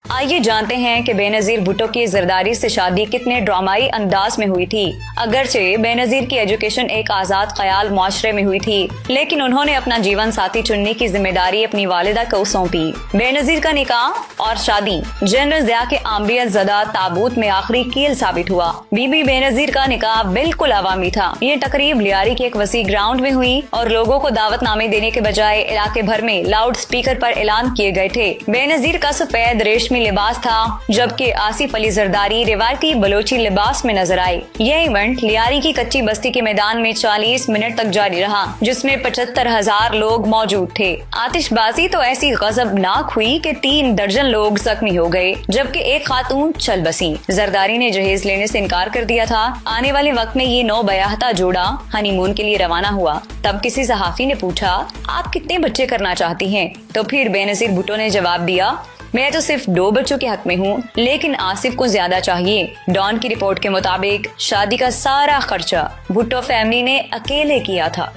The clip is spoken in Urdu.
آئیے جانتے ہیں کہ بے نظیر بھٹو کی زرداری سے شادی کتنے ڈرامائی انداز میں ہوئی تھی۔ اگرچہ بے نظیر کی ایجوکیشن ایک آزاد خیال معاشرے میں ہوئی تھی، لیکن انہوں نے اپنا جیون ساتھی چننے کی ذمہ داری اپنی والدہ کو سونپی۔ بے نظیر کا نکاح اور شادی جنرل ضیاء کے عامریت زدہ تابوت میں آخری کیل ثابت ہوا۔ بی بی بے نظیر کا نکاح بالکل عوامی تھا۔ یہ تقریب لیاری کے ایک وسیع گراؤنڈ میں ہوئی اور لوگوں کو دعوت نامے دینے کے بجائے علاقے بھر میں لاؤڈ سپیکر پر اعلان کیے گئے تھے۔ بے نظیر کا سفید ریشمی لباس تھا، جبکہ آصف علی زرداری روایتی بلوچی لباس میں نظر آئے۔ یہ ایونٹ لیاری کی کچی بستی کے میدان میں 40 منٹ تک جاری رہا، جس میں 75,000 لوگ موجود تھے۔ آتش بازی تو ایسی غضبناک ہوئی کہ 3 درجن لوگ زخمی ہو گئے، جبکہ ایک خاتون چل بسی۔ زرداری نے جہیز لینے سے انکار کر دیا تھا۔ آنے والے وقت میں یہ نو بیاہتا جوڑا ہنی مون کے لیے روانہ ہوا۔ تب کسی صحافی نے پوچھا، آپ کتنے بچے کرنا چاہتی ہیں؟ تو پھر بے نظیر بھٹو نے جواب دیا، میں تو صرف 2 بچوں کے حق میں ہوں، لیکن آصف کو زیادہ چاہیے۔ ڈان کی رپورٹ کے مطابق شادی کا سارا خرچہ بھٹو فیملی نے اکیلے کیا تھا۔